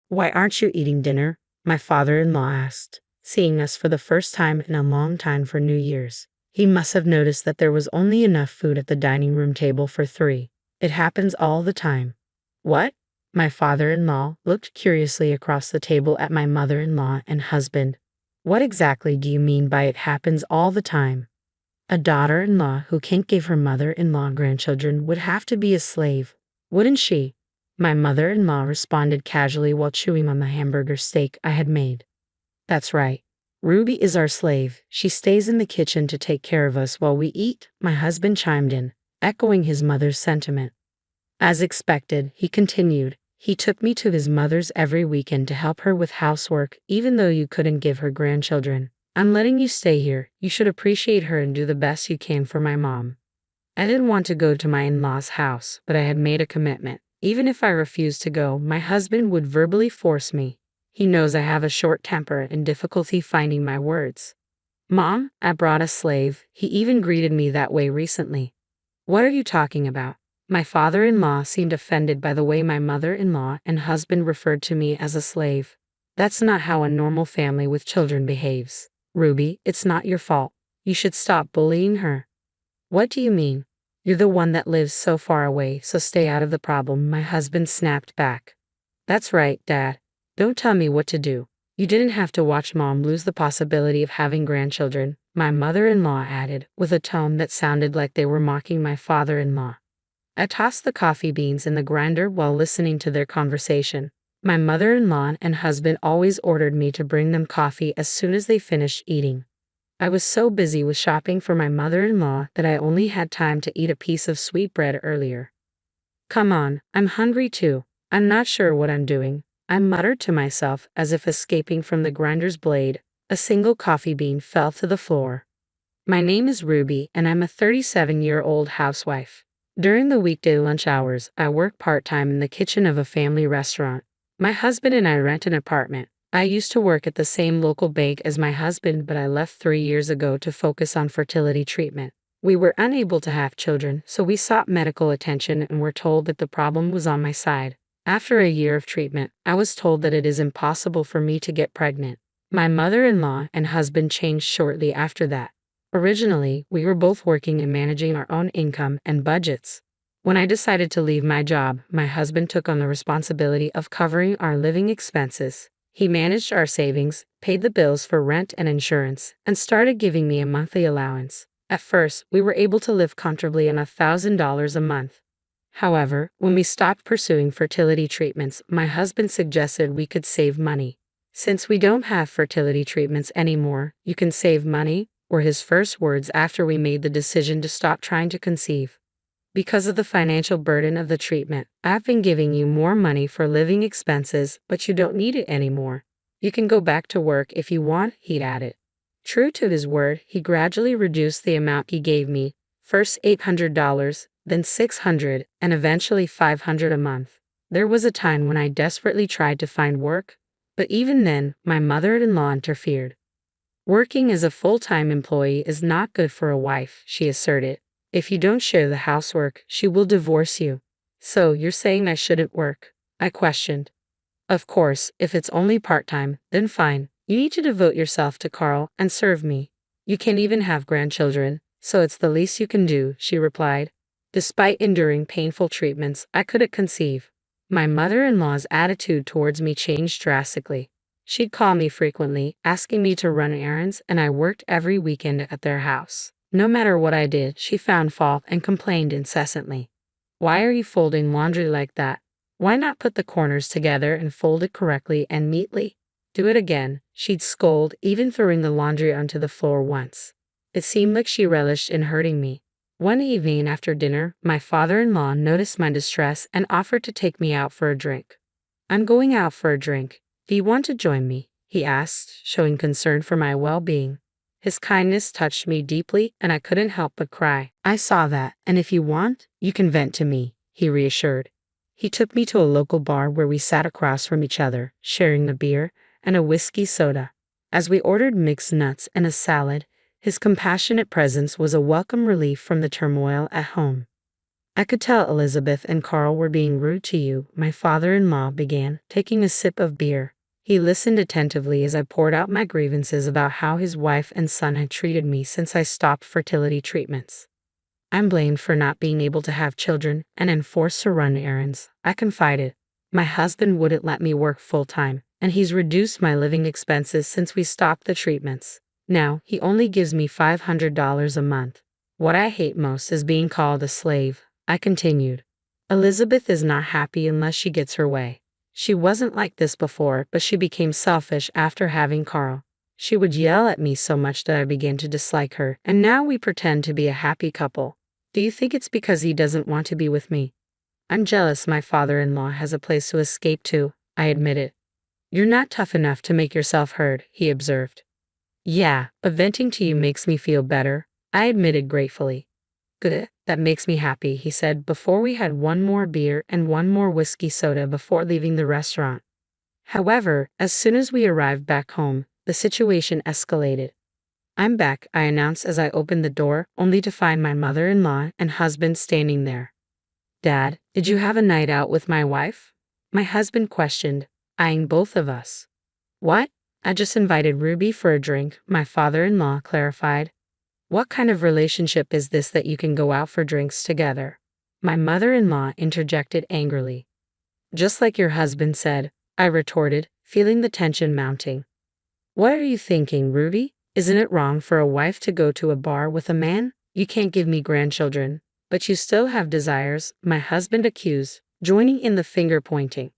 Why aren't you eating dinner? My father-in-law asked, seeing us for the first time in a long time for New Year's. He must have noticed that there was only enough food at the dining room table for three. It happens all the time. What? My father-in-law looked curiously across the table at my mother-in-law and husband. What exactly do you mean by it happens all the time? A daughter-in-law who can't give her mother-in-law grandchildren would have to be a slave, wouldn't she? My mother-in-law responded casually while chewing on the hamburger steak I had made. That's right. Ruby is our slave. She stays in the kitchen to take care of us while we eat, my husband chimed in, echoing his mother's sentiment. As expected, he continued, he took me to his mother's every weekend to help her with housework, even though you couldn't give her grandchildren. I'm letting you stay here. You should appreciate her and do the best you can for my mom. I didn't want to go to my in-laws' house, but I had made a commitment. Even if I refused to go, my husband would verbally force me. He knows I have a short temper and difficulty finding my words. Mom, I brought a slave. He even greeted me that way recently. What are you talking about? My father-in-law seemed offended by the way my mother-in-law and husband referred to me as a slave. That's not how a normal family with children behaves. Ruby, it's not your fault. You should stop bullying her. What do you mean? You're the one that lives so far away, so stay out of the problem, my husband snapped back. That's right, Dad. Don't tell me what to do. You didn't have to watch Mom lose the possibility of having grandchildren, my mother-in-law added, with a tone that sounded like they were mocking my father-in-law. I tossed the coffee beans in the grinder while listening to their conversation. My mother-in-law and husband always ordered me to bring them coffee as soon as they finished eating. I was so busy with shopping for my mother-in-law that I only had time to eat a piece of sweetbread earlier. Come on, I'm hungry too. I'm not sure what I'm doing, I muttered to myself as if escaping from the grinder's blade. A single coffee bean fell to the floor. My name is Ruby and I'm a 37-year-old housewife. During the weekday lunch hours, I work part-time in the kitchen of a family restaurant. My husband and I rent an apartment. I used to work at the same local bank as my husband, but I left 3 years ago to focus on fertility treatment. We were unable to have children, so we sought medical attention and were told that the problem was on my side. After a year of treatment, I was told that it is impossible for me to get pregnant. My mother-in-law and husband changed shortly after that. Originally, we were both working and managing our own income and budgets. When I decided to leave my job, my husband took on the responsibility of covering our living expenses. He managed our savings, paid the bills for rent and insurance, and started giving me a monthly allowance. At first, we were able to live comfortably on $1,000 a month. However, when we stopped pursuing fertility treatments, my husband suggested we could save money. Since we don't have fertility treatments anymore, you can save money, were his first words after we made the decision to stop trying to conceive. Because of the financial burden of the treatment, I've been giving you more money for living expenses, but you don't need it anymore. You can go back to work if you want, he added. True to his word, he gradually reduced the amount he gave me, first $800, then $600, and eventually $500 a month. There was a time when I desperately tried to find work, but even then, my mother-in-law interfered. Working as a full-time employee is not good for a wife, she asserted. If you don't share the housework, she will divorce you. So you're saying I shouldn't work? I questioned. Of course, if it's only part-time, then fine. You need to devote yourself to Carl and serve me. You can't even have grandchildren, so it's the least you can do, she replied. Despite enduring painful treatments, I couldn't conceive. My mother-in-law's attitude towards me changed drastically. She'd call me frequently, asking me to run errands, and I worked every weekend at their house. No matter what I did, she found fault and complained incessantly. Why are you folding laundry like that? Why not put the corners together and fold it correctly and neatly? Do it again, she'd scold, even throwing the laundry onto the floor once. It seemed like she relished in hurting me. One evening after dinner, my father-in-law noticed my distress and offered to take me out for a drink. I'm going out for a drink. Do you want to join me? He asked, showing concern for my well-being. His kindness touched me deeply, and I couldn't help but cry. I saw that, and if you want, you can vent to me, he reassured. He took me to a local bar where we sat across from each other, sharing a beer and a whiskey soda. As we ordered mixed nuts and a salad, his compassionate presence was a welcome relief from the turmoil at home. I could tell Elizabeth and Carl were being rude to you, my father-in-law began, taking a sip of beer. He listened attentively as I poured out my grievances about how his wife and son had treated me since I stopped fertility treatments. I'm blamed for not being able to have children and am forced to run errands, I confided. My husband wouldn't let me work full-time, and he's reduced my living expenses since we stopped the treatments. Now, he only gives me $500 a month. What I hate most is being called a slave, I continued. Elizabeth is not happy unless she gets her way. She wasn't like this before, but she became selfish after having Carl. She would yell at me so much that I began to dislike her, and now we pretend to be a happy couple. Do you think it's because he doesn't want to be with me? I'm jealous my father-in-law has a place to escape to, I admitted. You're not tough enough to make yourself heard, he observed. Yeah, but venting to you makes me feel better, I admitted gratefully. Good, that makes me happy, he said before we had one more beer and one more whiskey soda before leaving the restaurant. However, as soon as we arrived back home, the situation escalated. I'm back, I announced as I opened the door, only to find my mother-in-law and husband standing there. Dad, did you have a night out with my wife? My husband questioned, eyeing both of us. What? I just invited Ruby for a drink, my father-in-law clarified. What kind of relationship is this that you can go out for drinks together? My mother-in-law interjected angrily. Just like your husband said, I retorted, feeling the tension mounting. What are you thinking, Ruby? Isn't it wrong for a wife to go to a bar with a man? You can't give me grandchildren, but you still have desires, my husband accused, joining in the finger pointing.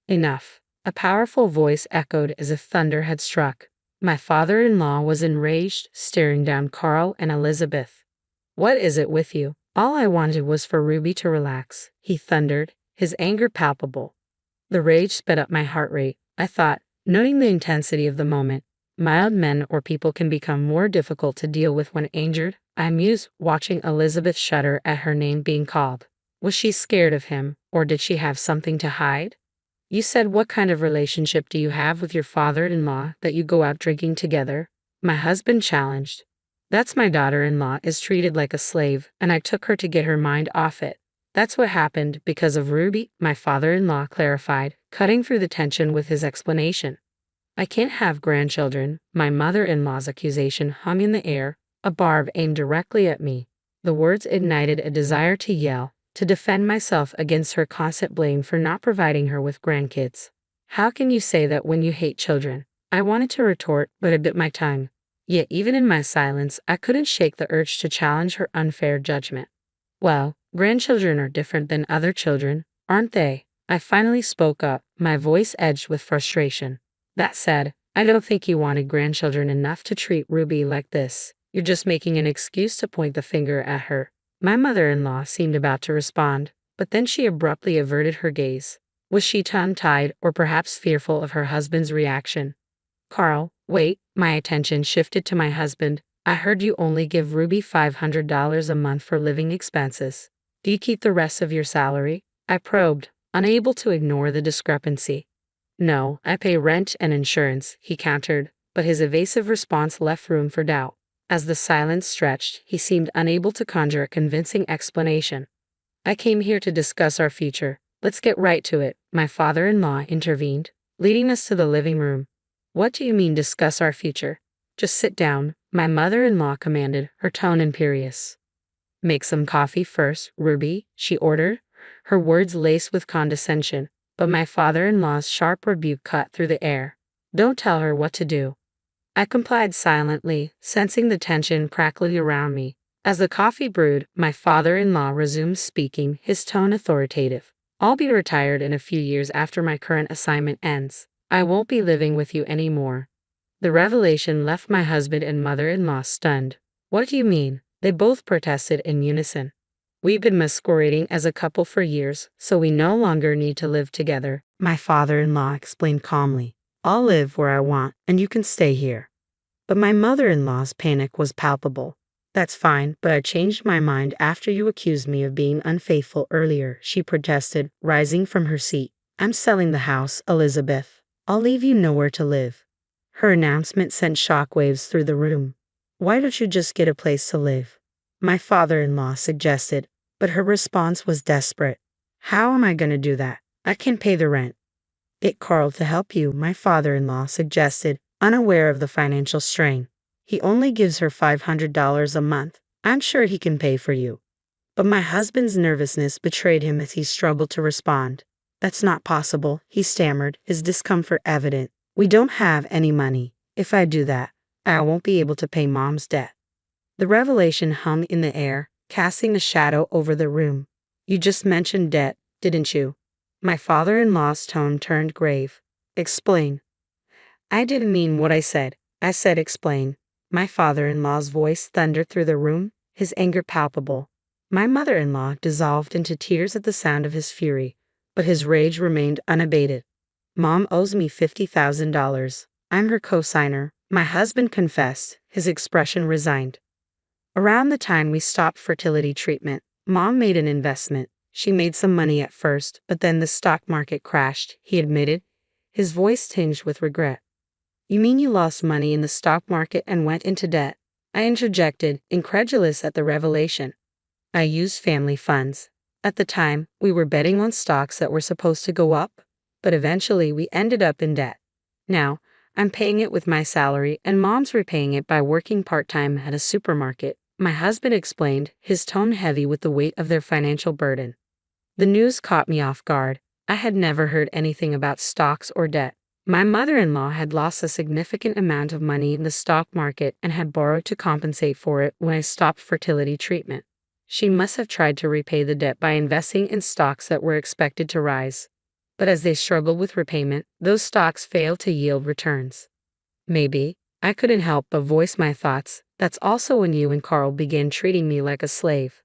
Enough. A powerful voice echoed as if thunder had struck. My father-in-law was enraged, staring down Carl and Elizabeth. What is it with you? All I wanted was for Ruby to relax, he thundered, his anger palpable. The rage sped up my heart rate, I thought, noting the intensity of the moment. Mild men or people can become more difficult to deal with when injured, I mused, watching Elizabeth shudder at her name being called. Was she scared of him, or did she have something to hide? You said what kind of relationship do you have with your father-in-law that you go out drinking together? My husband challenged. That's my daughter-in-law is treated like a slave, and I took her to get her mind off it. That's what happened because of Ruby, my father-in-law clarified, cutting through the tension with his explanation. I can't have grandchildren, my mother-in-law's accusation hung in the air, a barb aimed directly at me. The words ignited a desire to yell, to defend myself against her constant blame for not providing her with grandkids. How can you say that when you hate children? I wanted to retort, but I bit my tongue. Yet even in my silence, I couldn't shake the urge to challenge her unfair judgment. Well, grandchildren are different than other children, aren't they? I finally spoke up, my voice edged with frustration. That said, I don't think you wanted grandchildren enough to treat Ruby like this. You're just making an excuse to point the finger at her. My mother-in-law seemed about to respond, but then she abruptly averted her gaze. Was she tongue-tied or perhaps fearful of her husband's reaction? Carl, wait, my attention shifted to my husband. I heard you only give Ruby $500 a month for living expenses. Do you keep the rest of your salary? I probed, unable to ignore the discrepancy. No, I pay rent and insurance, he countered, but his evasive response left room for doubt. As the silence stretched, he seemed unable to conjure a convincing explanation. I came here to discuss our future. Let's get right to it, my father-in-law intervened, leading us to the living room. What do you mean discuss our future? Just sit down, my mother-in-law commanded, her tone imperious. Make some coffee first, Ruby, she ordered, her words laced with condescension. But my father-in-law's sharp rebuke cut through the air. Don't tell her what to do. I complied silently, sensing the tension crackling around me. As the coffee brewed, my father-in-law resumed speaking, his tone authoritative. I'll be retired in a few years after my current assignment ends. I won't be living with you anymore. The revelation left my husband and mother-in-law stunned. What do you mean? They both protested in unison. We've been masquerading as a couple for years, so we no longer need to live together, my father-in-law explained calmly. I'll live where I want, and you can stay here. But my mother-in-law's panic was palpable. That's fine, but I changed my mind after you accused me of being unfaithful earlier, she protested, rising from her seat. I'm selling the house, Elizabeth. I'll leave you nowhere to live. Her announcement sent shockwaves through the room. Why don't you just get a place to live? My father-in-law suggested. But her response was desperate. How am I going to do that? I can pay the rent. Get Carl to help you, my father-in-law suggested, unaware of the financial strain. He only gives her $500 a month. I'm sure he can pay for you. But my husband's nervousness betrayed him as he struggled to respond. That's not possible, he stammered, his discomfort evident. We don't have any money. If I do that, I won't be able to pay Mom's debt. The revelation hung in the air, casting a shadow over the room. You just mentioned debt, didn't you? My father-in-law's tone turned grave. Explain. I didn't mean what I said. I said explain. My father-in-law's voice thundered through the room, his anger palpable. My mother-in-law dissolved into tears at the sound of his fury, but his rage remained unabated. Mom owes me $50,000. I'm her co-signer, my husband confessed, his expression resigned. Around the time we stopped fertility treatment, Mom made an investment. She made some money at first, but then the stock market crashed, he admitted, his voice tinged with regret. You mean you lost money in the stock market and went into debt? I interjected, incredulous at the revelation. I used family funds. At the time, we were betting on stocks that were supposed to go up, but eventually we ended up in debt. Now, I'm paying it with my salary and Mom's repaying it by working part-time at a supermarket, my husband explained, his tone heavy with the weight of their financial burden. The news caught me off guard. I had never heard anything about stocks or debt. My mother-in-law had lost a significant amount of money in the stock market and had borrowed to compensate for it when I stopped fertility treatment. She must have tried to repay the debt by investing in stocks that were expected to rise. But as they struggled with repayment, those stocks failed to yield returns. Maybe. I couldn't help but voice my thoughts. That's also when you and Carl began treating me like a slave.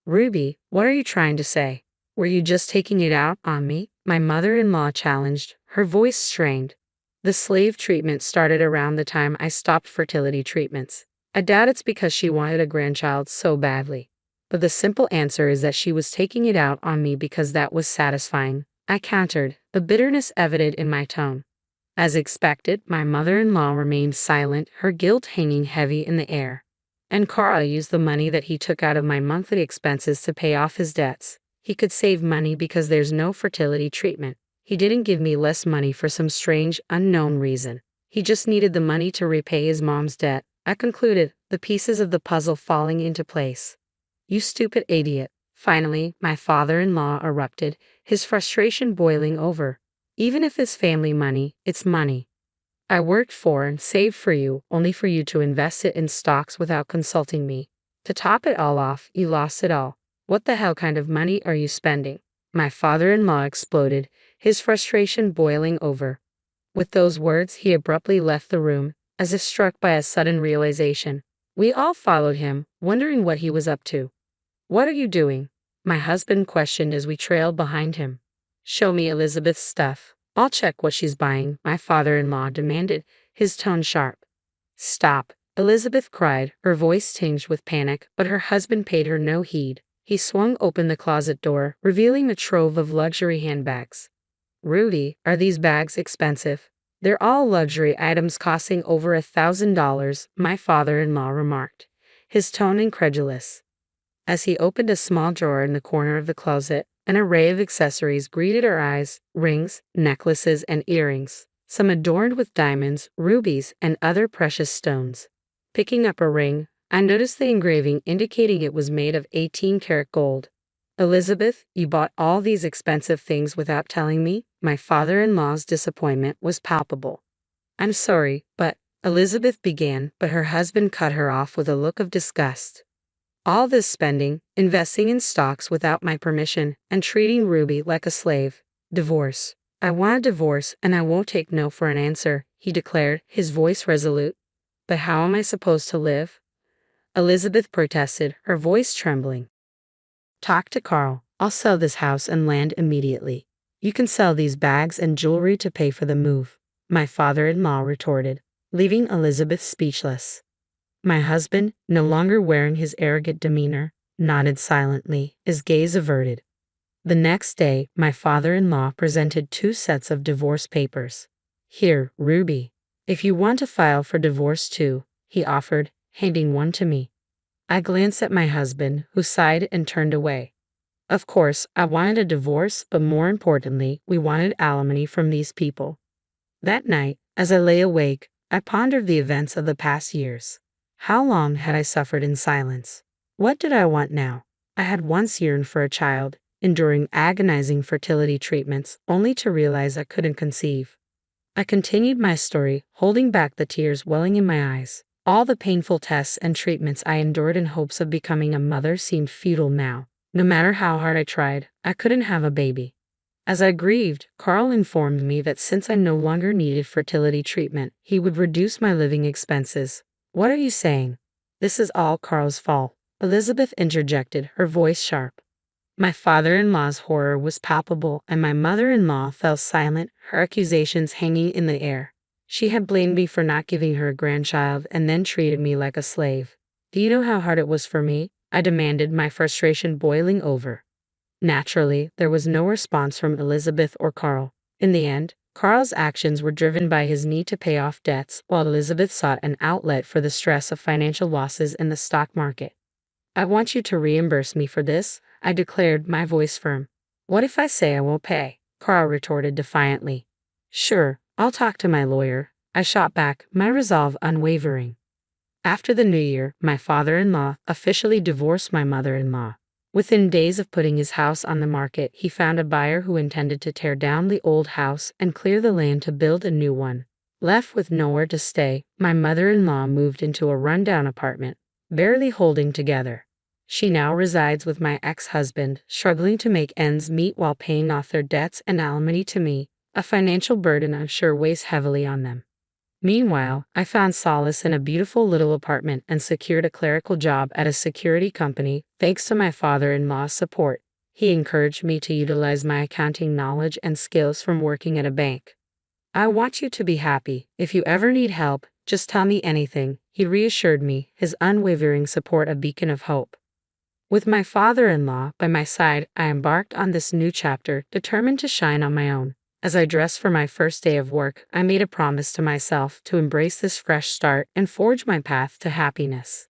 Ruby, what are you trying to say? Were you just taking it out on me? My mother-in-law challenged, her voice strained. The slave treatment started around the time I stopped fertility treatments. I doubt it's because she wanted a grandchild so badly. But the simple answer is that she was taking it out on me because that was satisfying, I countered, the bitterness evident in my tone. As expected, my mother-in-law remained silent, her guilt hanging heavy in the air. And Carl used the money that he took out of my monthly expenses to pay off his debts. He could save money because there's no fertility treatment. He didn't give me less money for some strange, unknown reason. He just needed the money to repay his mom's debt, I concluded, the pieces of the puzzle falling into place. You stupid idiot. Finally, my father-in-law erupted, his frustration boiling over. Even if it's family money, it's money. I worked for and saved for you, only for you to invest it in stocks without consulting me. To top it all off, you lost it all. What the hell kind of money are you spending? My father-in-law exploded, his frustration boiling over. With those words, he abruptly left the room, as if struck by a sudden realization. We all followed him, wondering what he was up to. What are you doing? My husband questioned as we trailed behind him. Show me Elizabeth's stuff. I'll check what she's buying, my father-in-law demanded, his tone sharp. Stop, Elizabeth cried, her voice tinged with panic, but her husband paid her no heed. He swung open the closet door, revealing a trove of luxury handbags. Rudy, are these bags expensive? They're all luxury items costing over $1,000, my father-in-law remarked, his tone incredulous. As he opened a small drawer in the corner of the closet, an array of accessories greeted our eyes, rings, necklaces, and earrings, some adorned with diamonds, rubies, and other precious stones. Picking up a ring, I noticed the engraving indicating it was made of 18-karat gold. Elizabeth, you bought all these expensive things without telling me? My father-in-law's disappointment was palpable. I'm sorry, but, Elizabeth began, but her husband cut her off with a look of disgust. All this spending, investing in stocks without my permission, and treating Ruby like a slave. Divorce. I want a divorce, and I won't take no for an answer, he declared, his voice resolute. But how am I supposed to live? Elizabeth protested, her voice trembling. Talk to Carl. I'll sell this house and land immediately. You can sell these bags and jewelry to pay for the move, my father-in-law retorted, leaving Elizabeth speechless. My husband, no longer wearing his arrogant demeanor, nodded silently, his gaze averted. The next day, my father-in-law presented 2 sets of divorce papers. Here, Ruby. If you want to file for divorce too, he offered, handing one to me. I glanced at my husband, who sighed and turned away. Of course, I wanted a divorce, but more importantly, we wanted alimony from these people. That night, as I lay awake, I pondered the events of the past years. How long had I suffered in silence? What did I want now? I had once yearned for a child, enduring agonizing fertility treatments, only to realize I couldn't conceive. I continued my story, holding back the tears welling in my eyes. All the painful tests and treatments I endured in hopes of becoming a mother seemed futile now. No matter how hard I tried, I couldn't have a baby. As I grieved, Carl informed me that since I no longer needed fertility treatment, he would reduce my living expenses. What are you saying? This is all Carl's fault, Elizabeth interjected, her voice sharp. My father-in-law's horror was palpable, and my mother-in-law fell silent, her accusations hanging in the air. She had blamed me for not giving her a grandchild and then treated me like a slave. Do you know how hard it was for me? I demanded, my frustration boiling over. Naturally, there was no response from Elizabeth or Carl. In the end, Carl's actions were driven by his need to pay off debts, while Elizabeth sought an outlet for the stress of financial losses in the stock market. I want you to reimburse me for this, I declared, my voice firm. What if I say I won't pay? Carl retorted defiantly. Sure, I'll talk to my lawyer, I shot back, my resolve unwavering. After the new year, my father-in-law officially divorced my mother-in-law. Within days of putting his house on the market, he found a buyer who intended to tear down the old house and clear the land to build a new one. Left with nowhere to stay, my mother-in-law moved into a rundown apartment, barely holding together. She now resides with my ex-husband, struggling to make ends meet while paying off their debts and alimony to me, a financial burden I'm sure weighs heavily on them. Meanwhile, I found solace in a beautiful little apartment and secured a clerical job at a security company, thanks to my father-in-law's support. He encouraged me to utilize my accounting knowledge and skills from working at a bank. I want you to be happy. If you ever need help, just tell me anything, he reassured me, his unwavering support a beacon of hope. With my father-in-law by my side, I embarked on this new chapter, determined to shine on my own. As I dressed for my first day of work, I made a promise to myself to embrace this fresh start and forge my path to happiness.